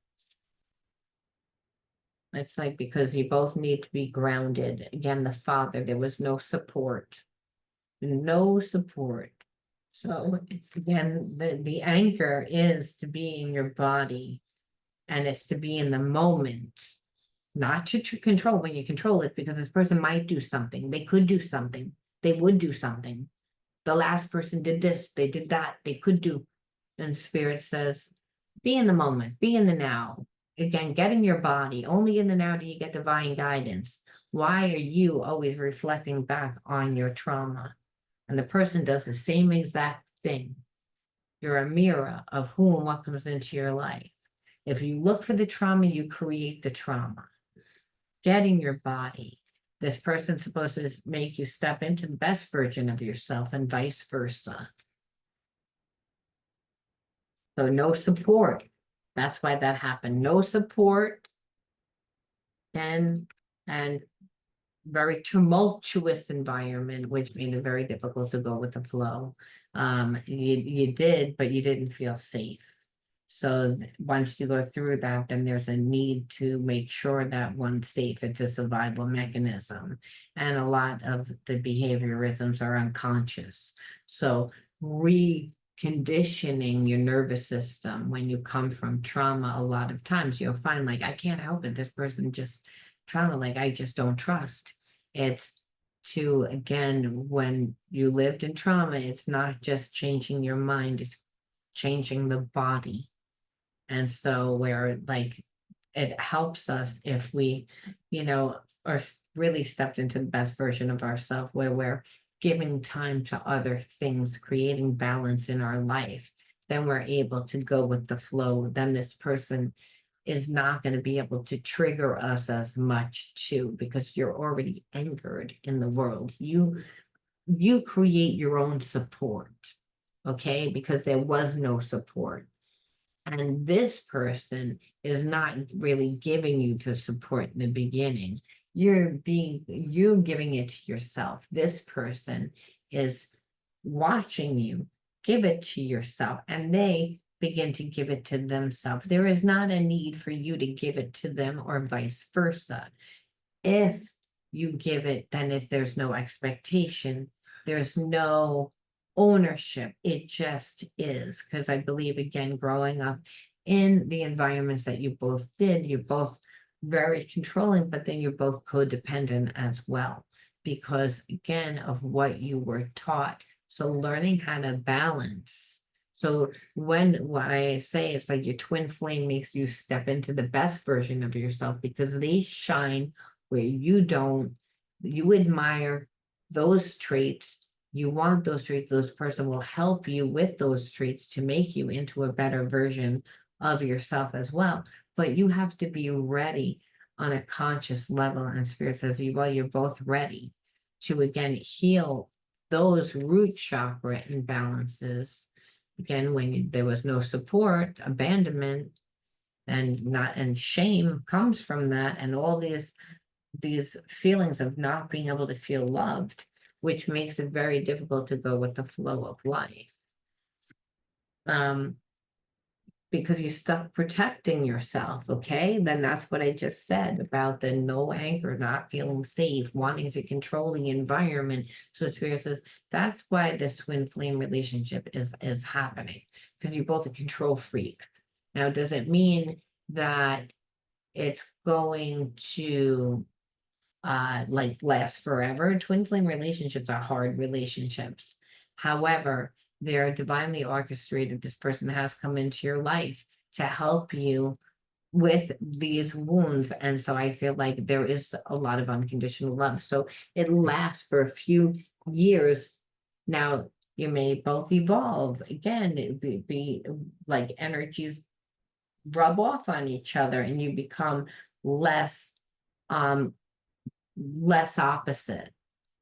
It's like because you both need to be grounded. Again, the father, there was no support, no support. So it's again the anchor is to be in your body, and it's to be in the moment, not to control. When you control it, because this person might do something, they could do something, they would do something. The last person did this, they did that, they could do. And spirit says, be in the moment, be in the now. Again, get in your body. Only in the now do you get divine guidance. Why are you always reflecting back on your trauma? And the person does the same exact thing. You're a mirror of who and what comes into your life. If you look for the trauma, you create the trauma. Get in your body. This person's supposed to make you step into the best version of yourself and vice versa. So no support. That's why that happened. No support and very tumultuous environment, which made it very difficult to go with the flow. You did, but you didn't feel safe. So once you go through that, then there's a need to make sure that one's safe. It's a survival mechanism. And a lot of the behaviorisms are unconscious. So reconditioning your nervous system when you come from trauma, a lot of times you'll find like, I can't help it. This person just trauma, like I just don't trust. It's to, again, when you lived in trauma, it's not just changing your mind, it's changing the body. And so where like it helps us if we, are really stepped into the best version of ourselves, where we're giving time to other things, creating balance in our life, then we're able to go with the flow. Then this person is not going to be able to trigger us as much too, because you're already anchored in the world. You create your own support, okay? Because there was no support. And this person is not really giving you the support in the beginning. You're giving it to yourself. This person is watching you give it to yourself, and they begin to give it to themselves. There is not a need for you to give it to them or vice versa. If you give it, then if there's no expectation, there's no ownership. It just is. Because I believe, again, growing up in the environments that you both did, you're both very controlling, but then you're both codependent as well. because again of what you were taught. So learning how to balance. So when I say it's like your twin flame makes you step into the best version of yourself because they shine where you don't, you admire those traits, you want those traits, those person will help you with those traits to make you into a better version of yourself as well. But you have to be ready on a conscious level, and spirit says, well, you're both ready to again heal those root chakra imbalances. Again, when there was no support, abandonment, and shame comes from that, and all these feelings of not being able to feel loved, which makes it very difficult to go with the flow of life. Because you're stuck protecting yourself, okay? Then that's what I just said about the no anchor, not feeling safe, wanting to control the environment. So Spirit says that's why this twin flame relationship is happening, because you're both a control freak. Now, does it mean that it's going to like last forever? Twin flame relationships are hard relationships. However, they're divinely orchestrated. This person has come into your life to help you with these wounds. And so I feel like there is a lot of unconditional love. So it lasts for a few years. Now, you may both evolve. Again, it be like energies rub off on each other and you become less um less opposite,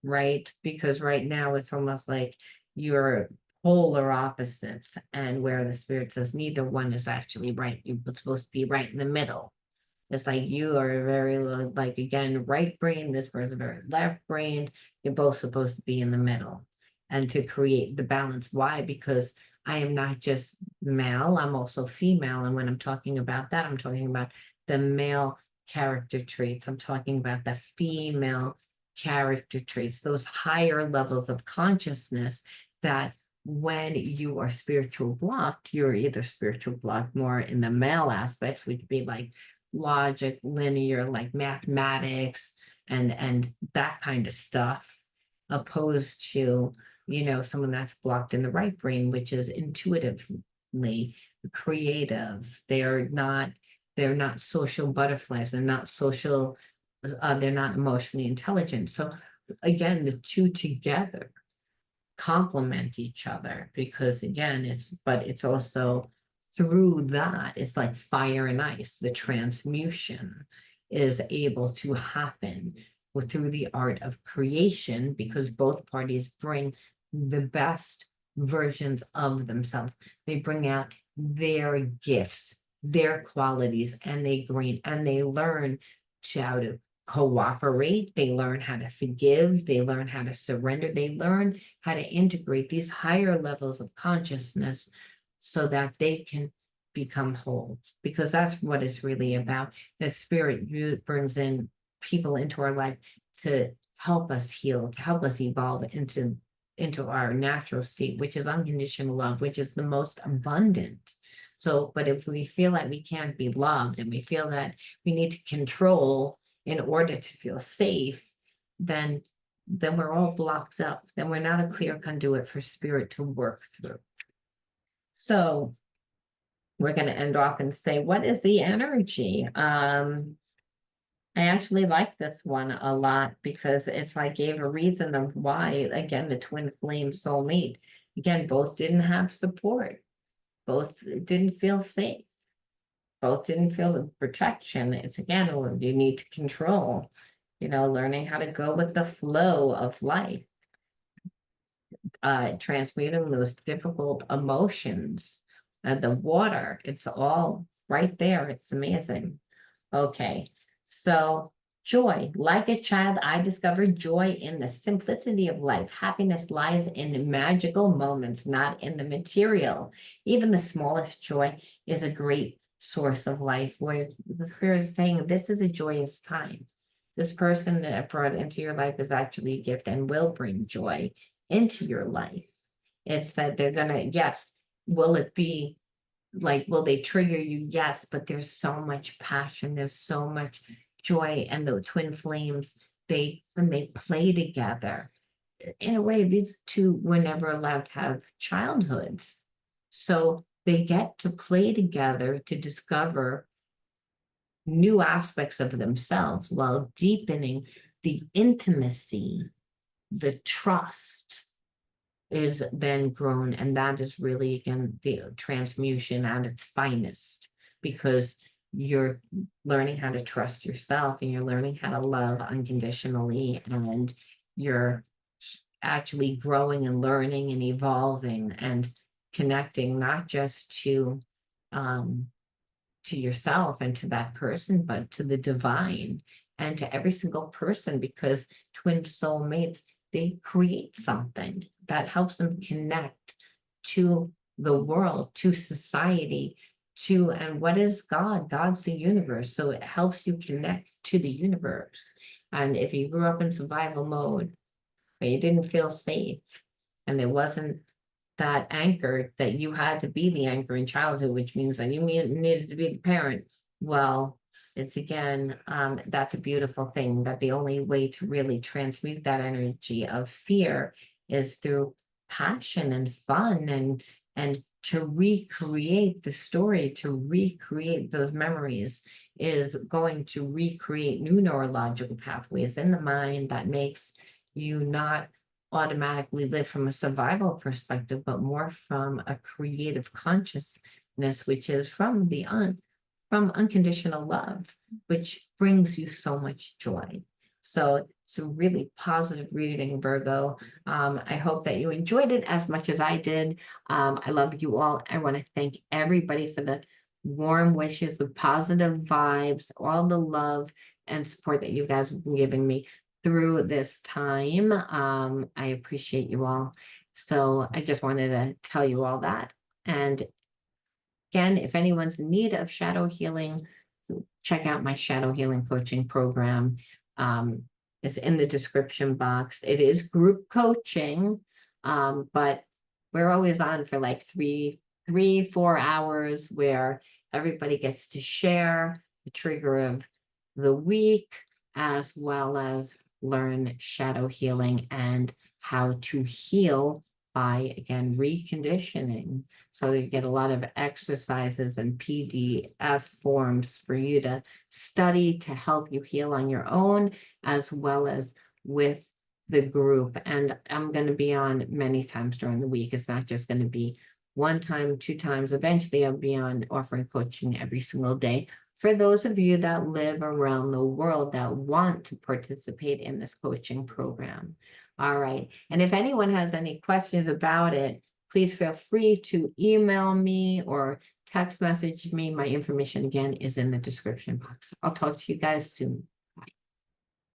right? Because right now it's almost like you're polar opposites, and where the spirit says neither one is actually right. You're supposed to be right in the middle. It's like you are very like again right brain. This person very left brained. You're both supposed to be in the middle, and to create the balance. Why? Because I am not just male. I'm also female, and when I'm talking about that, I'm talking about the male character traits. I'm talking about the female character traits. Those higher levels of consciousness that when you are spiritual blocked, you're either spiritual blocked more in the male aspects, which would be like logic, linear, like mathematics and that kind of stuff, opposed to, someone that's blocked in the right brain, which is intuitively creative. They're not social butterflies, they're not emotionally intelligent. So again, the two together complement each other, because again it's also through that it's like fire and ice. The transmutation is able to happen through the art of creation, because both parties bring the best versions of themselves. They bring out their gifts, their qualities, and they learn how to cooperate. They learn how to forgive. They learn how to surrender. They learn how to integrate these higher levels of consciousness so that they can become whole, because that's what it's really about. The spirit brings in people into our life to help us heal, to help us evolve into our natural state, which is unconditional love, which is the most abundant. So, but if we feel like we can't be loved and we feel that we need to control in order to feel safe, then we're all blocked up. Then we're not a clear conduit for spirit to work through. So we're going to end off and say, what is the energy? I actually like this one a lot because it's like gave a reason of why, again, the twin flame soulmate. Again, both didn't have support. Both didn't feel safe. Both didn't feel the protection. It's again, you need to control, learning how to go with the flow of life, transmuting those difficult emotions. The water, it's all right there. It's amazing. Okay, so joy. Like a child, I discovered joy in the simplicity of life. Happiness lies in magical moments, not in the material. Even the smallest joy is a great source of life, where the spirit is saying this is a joyous time. This person that I brought into your life is actually a gift and will bring joy into your life. It's that they're gonna, yes, will it be like, will they trigger you? Yes, but there's so much passion, there's so much joy, and the twin flames, when they play together, in a way, these two were never allowed to have childhoods. So they get to play together to discover new aspects of themselves while deepening the intimacy, the trust is then grown. And that is really, again, the transmutation at its finest, because you're learning how to trust yourself and you're learning how to love unconditionally, and you're actually growing and learning and evolving and connecting not just to yourself and to that person, but to the divine and to every single person, because twin soulmates, they create something that helps them connect to the world, to society, and what is God? God's the universe. So it helps you connect to the universe. And if you grew up in survival mode, but you didn't feel safe, and there wasn't that anchor, that you had to be the anchor in childhood, which means that you needed to be the parent. Well, it's again, that's a beautiful thing, that the only way to really transmute that energy of fear is through passion and fun, and to recreate the story, to recreate those memories, is going to recreate new neurological pathways in the mind that makes you not automatically live from a survival perspective, but more from a creative consciousness, which is from from unconditional love, which brings you so much joy. So it's a really positive reading, Virgo. I hope that you enjoyed it as much as I did. I love you all. I want to thank everybody for the warm wishes, the positive vibes, all the love and support that you guys have been giving me through this time. I appreciate you all. So I just wanted to tell you all that. And again, if anyone's in need of shadow healing, check out my shadow healing coaching program. It's in the description box. It is group coaching, but we're always on for like 4 hours, where everybody gets to share the trigger of the week, as well as learn shadow healing and how to heal by, again, reconditioning. So you get a lot of exercises and PDF forms for you to study to help you heal on your own, as well as with the group. And I'm going to be on many times during the week. It's not just going to be 1 time, 2 times. Eventually, I'll be on offering coaching every single day for those of you that live around the world that want to participate in this coaching program. All right. And if anyone has any questions about it, please feel free to email me or text message me. My information, again, is in the description box. I'll talk to you guys soon.